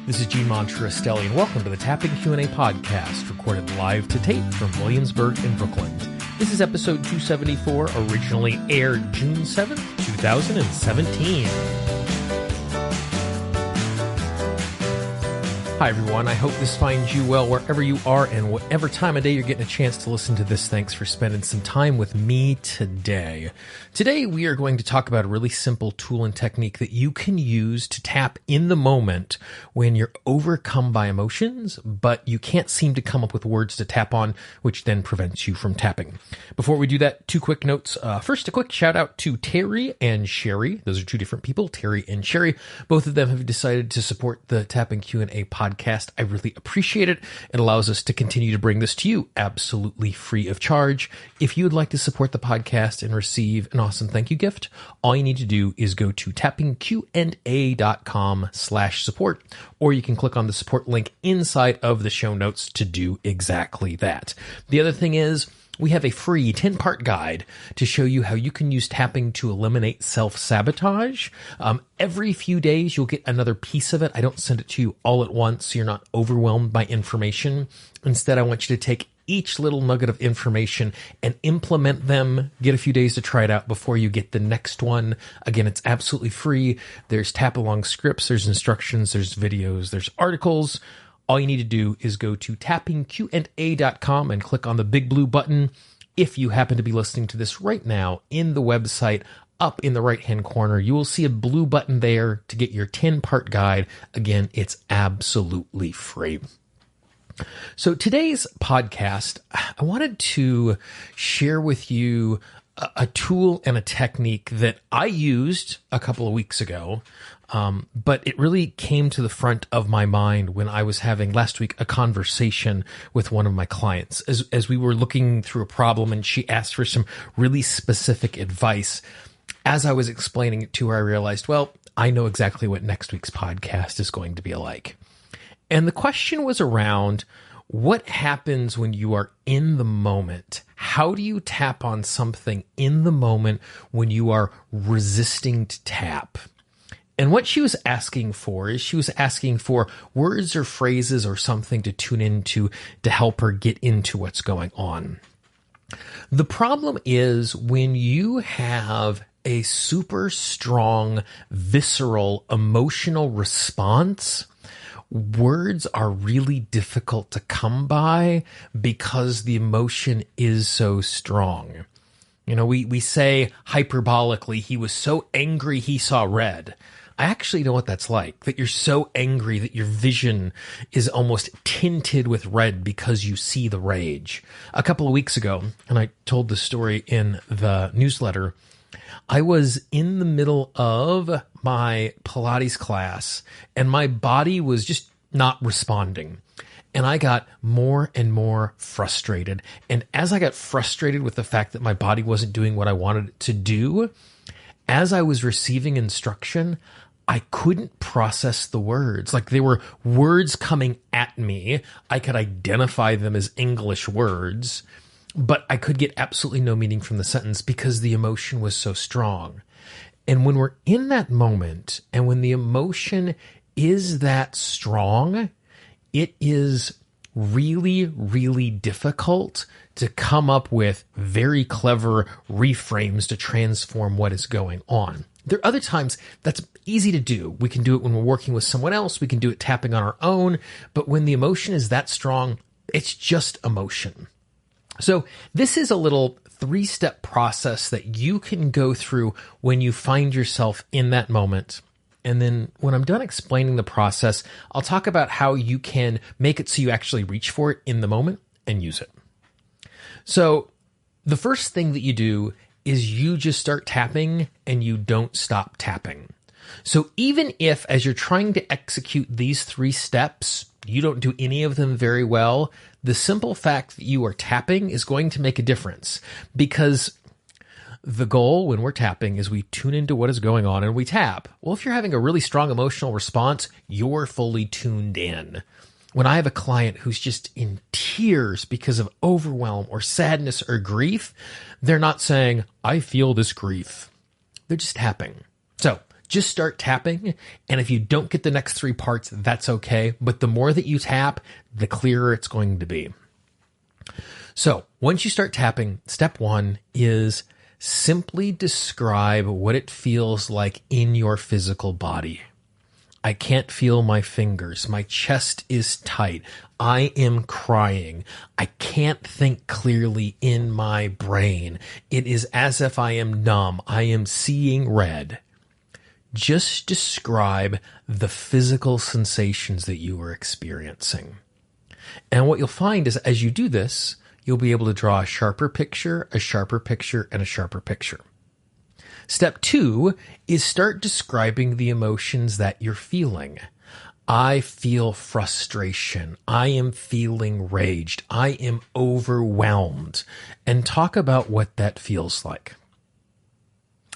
This is Gene Montrastelli, and welcome to the Tapping Q&A podcast, recorded live to tape from Williamsburg in Brooklyn. This is episode 274, originally aired June 7th, 2017. Hi, everyone. I hope this finds you well wherever you are and whatever time of day you're getting a chance to listen to this. Thanks for spending some time with me today. Today, we are going to talk about a really simple tool and technique that you can use to tap in the moment when you're overcome by emotions, but you can't seem to come up with words to tap on, which then prevents you from tapping. Before we do that, two quick notes. First, a quick shout out to Terry and Sherry. Those are two different people, Terry and Sherry. Both of them have decided to support the Tapping Q&A podcast. I really appreciate it. It allows us to continue to bring this to you absolutely free of charge. If you would like to support the podcast and receive an awesome thank you gift, all you need to do is go to tappingqa.com/support, or you can click on the support link inside of the show notes to do exactly that. The other thing is, we have a free 10-part guide to show you how you can use tapping to eliminate self-sabotage. Every few days, you'll get another piece of it. I don't send it to you all at once, so you're not overwhelmed by information. Instead, I want you to take each little nugget of information and implement them. Get a few days to try it out before you get the next one. Again, it's absolutely free. There's tap-along scripts, there's instructions, there's videos, there's articles. All you need to do is go to tappingqa.com and click on the big blue button. If you happen to be listening to this right now in the website, up in the right-hand corner, you will see a blue button there to get your 10-part guide. Again, it's absolutely free. So today's podcast, I wanted to share with you a tool and a technique that I used a couple of weeks ago, but it really came to the front of my mind when I was having last week a conversation with one of my clients as we were looking through a problem, and she asked for some really specific advice. As I was explaining it to her, I realized, well, I know exactly what next week's podcast is going to be like. And the question was around, what happens when you are in the moment? How do you tap on something in the moment when you are resisting to tap? And what she was asking for is she was asking for words or phrases or something to tune into to help her get into what's going on. The problem is when you have a super strong, visceral, emotional response, words are really difficult to come by because the emotion is so strong. You know, we say hyperbolically, he was so angry he saw red. I actually know what that's like, that you're so angry that your vision is almost tinted with red because you see the rage. A couple of weeks ago, and I told the story in the newsletter, I was in the middle of my Pilates class and my body was just not responding. And I got more and more frustrated. And as I got frustrated with the fact that my body wasn't doing what I wanted it to do, as I was receiving instruction, I couldn't process the words. Like they were words coming at me. I could identify them as English words, but I could get absolutely no meaning from the sentence because the emotion was so strong. And when we're in that moment and when the emotion is that strong, it is really, really difficult to come up with very clever reframes to transform what is going on. There are other times that's easy to do. We can do it when we're working with someone else. We can do it tapping on our own. But when the emotion is that strong, it's just emotion. So this is a little 3-step process that you can go through when you find yourself in that moment. And then when I'm done explaining the process, I'll talk about how you can make it so you actually reach for it in the moment and use it. So the first thing that you do is you just start tapping and you don't stop tapping. So even if as you're trying to execute these 3 steps, you don't do any of them very well, the simple fact that you are tapping is going to make a difference, because the goal when we're tapping is we tune into what is going on and we tap. Well, if you're having a really strong emotional response, you're fully tuned in. When I have a client who's just in tears because of overwhelm or sadness or grief, they're not saying, I feel this grief. They're just tapping. So Just start tapping. And if you don't get the next 3 parts, that's okay. But the more that you tap, the clearer it's going to be. So once you start tapping, step 1 is simply describe what it feels like in your physical body. I can't feel my fingers. My chest is tight. I am crying. I can't think clearly in my brain. It is as if I am numb. I am seeing red. Just describe the physical sensations that you are experiencing. And what you'll find is as you do this, you'll be able to draw a sharper picture, and a sharper picture. Step 2 is start describing the emotions that you're feeling. I feel frustration. I am feeling raged. I am overwhelmed. And talk about what that feels like.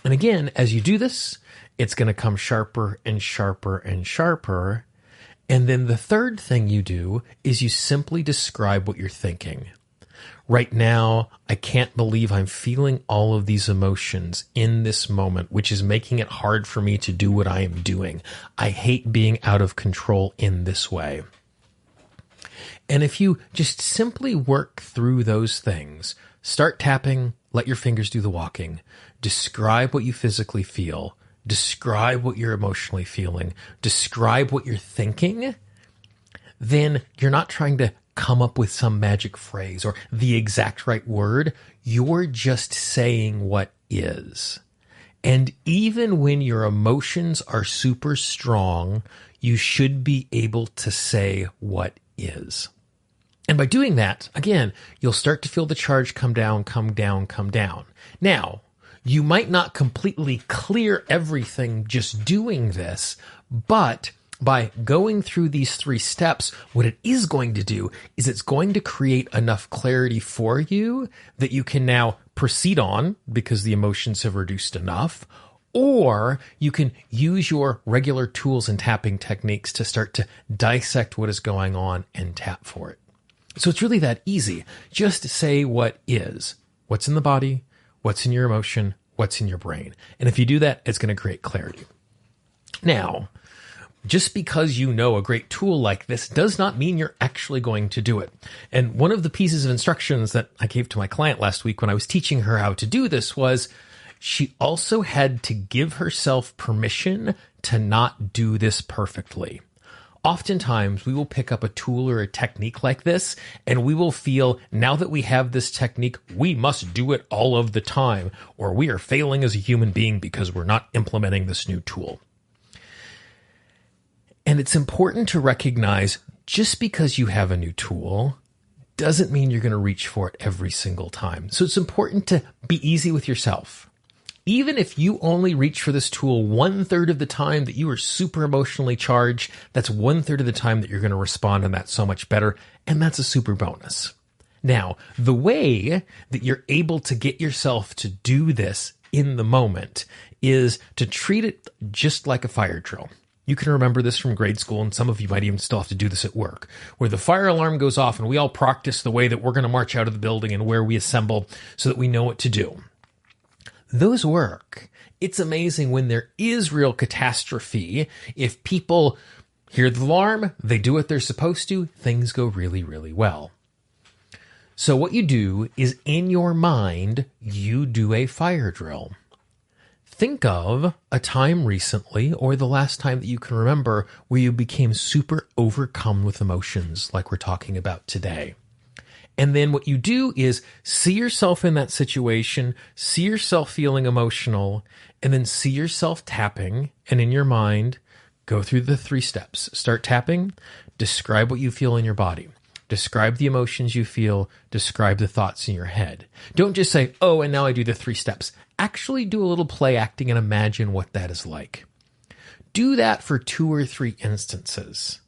And again, as you do this, it's going to come sharper and sharper and sharper. And then the third thing you do is you simply describe what you're thinking. Right now, I can't believe I'm feeling all of these emotions in this moment, which is making it hard for me to do what I am doing. I hate being out of control in this way. And if you just simply work through those things, start tapping, let your fingers do the walking, describe what you physically feel, describe what you're emotionally feeling, describe what you're thinking, then you're not trying to come up with some magic phrase or the exact right word. You're just saying what is. And even when your emotions are super strong, you should be able to say what is. And by doing that, again, you'll start to feel the charge come down, come down, come down. Now, you might not completely clear everything just doing this, but by going through these 3 steps, what it is going to do is it's going to create enough clarity for you that you can now proceed on because the emotions have reduced enough, or you can use your regular tools and tapping techniques to start to dissect what is going on and tap for it. So it's really that easy. Just say what is, what's in the body, what's in your emotion, what's in your brain. And if you do that, it's going to create clarity. Now, just because you know a great tool like this does not mean you're actually going to do it. And one of the pieces of instructions that I gave to my client last week when I was teaching her how to do this was she also had to give herself permission to not do this perfectly. Oftentimes, we will pick up a tool or a technique like this, and we will feel, now that we have this technique, we must do it all of the time, or we are failing as a human being because we're not implementing this new tool. And it's important to recognize just because you have a new tool doesn't mean you're going to reach for it every single time. So it's important to be easy with yourself. Even if you only reach for this tool 1/3 of the time that you are super emotionally charged, that's 1/3 of the time that you're going to respond to that so much better. And that's a super bonus. Now, the way that you're able to get yourself to do this in the moment is to treat it just like a fire drill. You can remember this from grade school, and some of you might even still have to do this at work, where the fire alarm goes off and we all practice the way that we're going to march out of the building and where we assemble so that we know what to do. Those work. It's amazing when there is real catastrophe. If people hear the alarm, they do what they're supposed to, things go really, really well. So what you do is in your mind, you do a fire drill. Think of a time recently or the last time that you can remember where you became super overcome with emotions like we're talking about today. And then what you do is see yourself in that situation, see yourself feeling emotional, and then see yourself tapping. And in your mind, go through the 3 steps. Start tapping, describe what you feel in your body. Describe the emotions you feel, describe the thoughts in your head. Don't just say, oh, and now I do the 3 steps. Actually do a little play acting and imagine what that is like. Do that for 2 or 3 instances.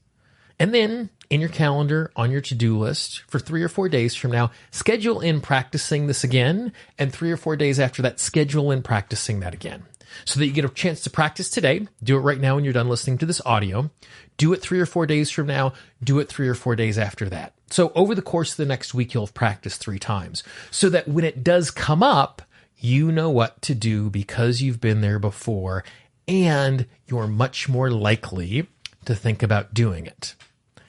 And then in your calendar, on your to-do list, for 3 or 4 days from now, schedule in practicing this again, and 3 or 4 days after that, schedule in practicing that again. So that you get a chance to practice today. Do it right now when you're done listening to this audio. Do it 3 or 4 days from now. Do it 3 or 4 days after that. So over the course of the next week, you'll have practiced 3 times. So that when it does come up, you know what to do because you've been there before, and you're much more likely to think about doing it.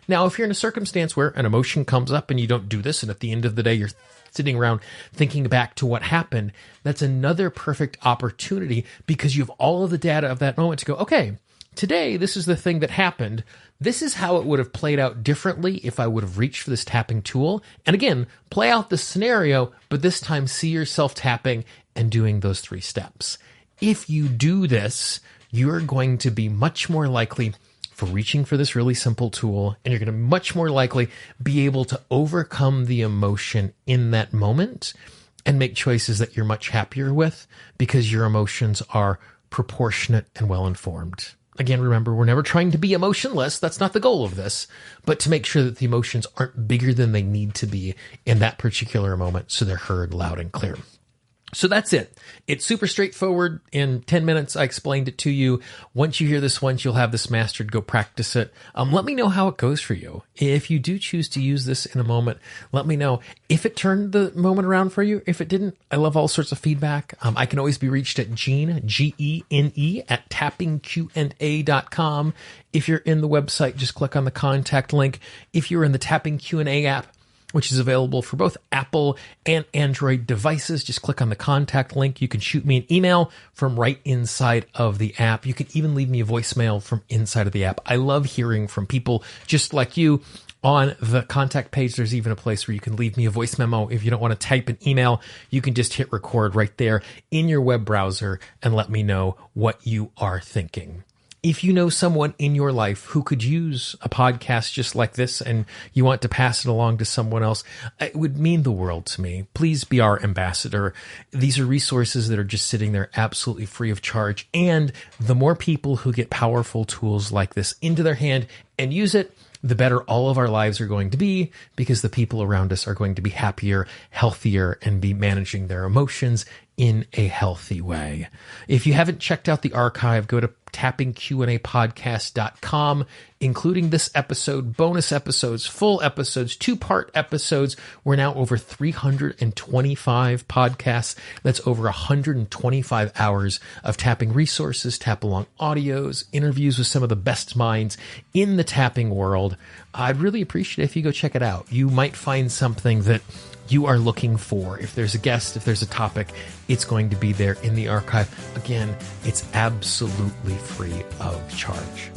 Now, if you're in a circumstance where an emotion comes up and you don't do this, and at the end of the day, you're sitting around thinking back to what happened, that's another perfect opportunity because you have all of the data of that moment to go, okay, today, this is the thing that happened. This is how it would have played out differently if I would have reached for this tapping tool. And again, play out the scenario, but this time see yourself tapping and doing those 3 steps. If you do this, you're going to be much more likely for reaching for this really simple tool, and you're going to much more likely be able to overcome the emotion in that moment and make choices that you're much happier with because your emotions are proportionate and well-informed. Again, remember, we're never trying to be emotionless. That's not the goal of this, but to make sure that the emotions aren't bigger than they need to be in that particular moment so they're heard loud and clear. So that's it. It's super straightforward. In 10 minutes, I explained it to you. Once you hear this once, you'll have this mastered. Go practice it. Let me know how it goes for you. If you do choose to use this in a moment, let me know if it turned the moment around for you. If it didn't, I love all sorts of feedback. I can always be reached at Gene, Gene, at tappingqna.com. If you're in the website, just click on the contact link. If you're in the Tapping Q&A app, which is available for both Apple and Android devices, just click on the contact link. You can shoot me an email from right inside of the app. You can even leave me a voicemail from inside of the app. I love hearing from people just like you. On the contact page, there's even a place where you can leave me a voice memo. If you don't want to type an email, you can just hit record right there in your web browser and let me know what you are thinking. If you know someone in your life who could use a podcast just like this and you want to pass it along to someone else, it would mean the world to me. Please be our ambassador. These are resources that are just sitting there absolutely free of charge. And the more people who get powerful tools like this into their hand and use it, the better all of our lives are going to be because the people around us are going to be happier, healthier, and be managing their emotions in a healthy way. If you haven't checked out the archive, go to tappingqnapodcast.com, including this episode, bonus episodes, full episodes, 2-part episodes. We're now over 325 podcasts. That's over 125 hours of tapping resources, tap along audios, interviews with some of the best minds in the tapping world. I'd really appreciate it if you go check it out. You might find something that you are looking for. If there's a guest, if there's a topic, it's going to be there in the archive. Again, it's absolutely free of charge.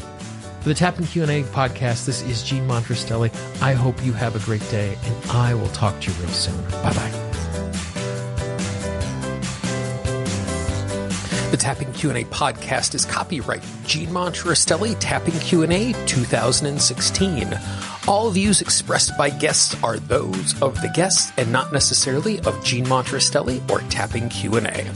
For the Tapping Q&A podcast, this is Gene Montrestelli. I hope you have a great day, and I will talk to you real soon. Bye-bye. The Tapping Q&A podcast is copyright Gene Montrestelli, Tapping Q&A 2016. All views expressed by guests are those of the guests and not necessarily of Gene Montrestelli or Tapping Q&A.